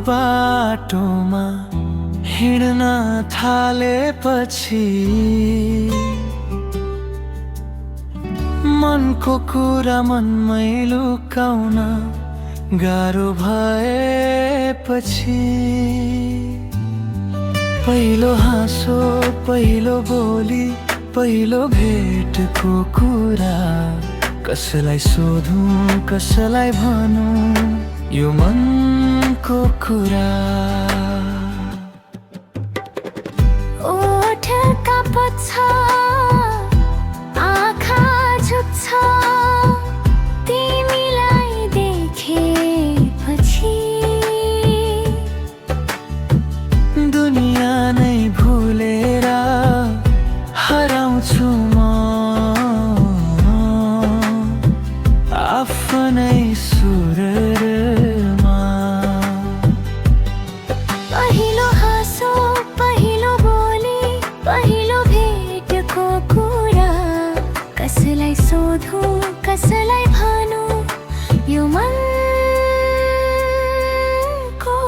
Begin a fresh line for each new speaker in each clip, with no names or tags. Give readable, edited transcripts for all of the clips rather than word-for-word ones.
बाटोमा हिँड्न थालेपछि मनको कुरा मनमै लुकाउन गाह्रो भएपछि पहिलो हाँसो पहिलो बोली पहिलो भेटको कुरा कसलाई सोधौं कसलाई भनौं यो मनको कुरा
ओठ काप्छ आँखा झुक्छ तिमीलाई देखेपछि
दुनिया नै भुलेर हराउँछु म आफ्नै सुरमा
पहिलो हाँसो पहिलो बोली पहिलो भेटको कुरा कसलाई सोधौं कसलाई भनौं यो मनको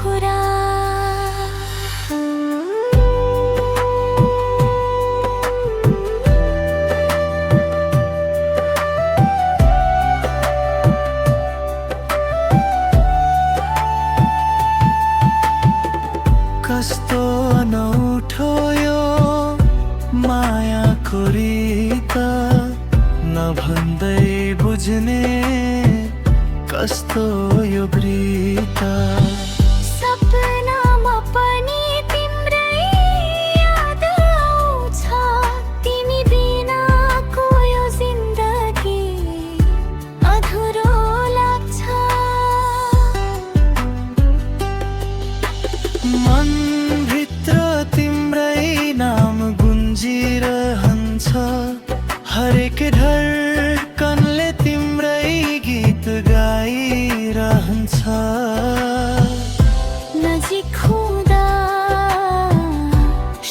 कुरा
कस्तो अनौठो यो मायाको रीत नभन्दै बुझ्ने कस्तो यो ब्रीत
सपनामा पनि तिम्रै याद आउँछ तिमी बिनाको यो जिन्दगी अधुरो लाग्छ
मनभित्र तिम्रै नाम गुन्जिरहन्छ हरेक धड्कनले तिम्रै गीत गाइरहन्छ
नजिक हुँदा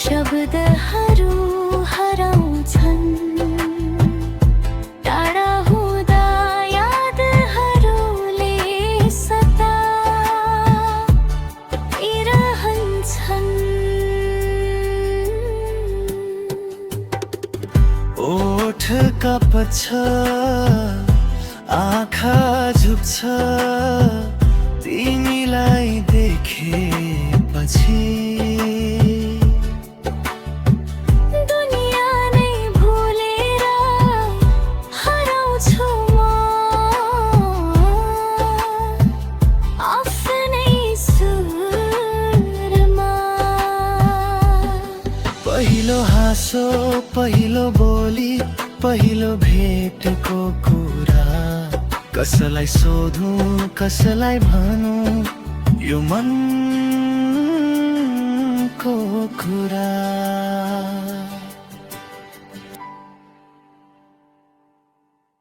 शब्दहरू हराउँछन् टाढा हुँदा यादहरूले सताइरहन्छन्
ओठ काप्छ आँखा झुक्छ तिमीलाई देखेपछि
दुनिया नै भुलेर हराउँछु म आफ्नै सुरमा
पहिलो हाँसो पहिलो बोली पहिलो भेटको कुरा कसलाई सोधौं कसलाई भनौं यो मनको कुरा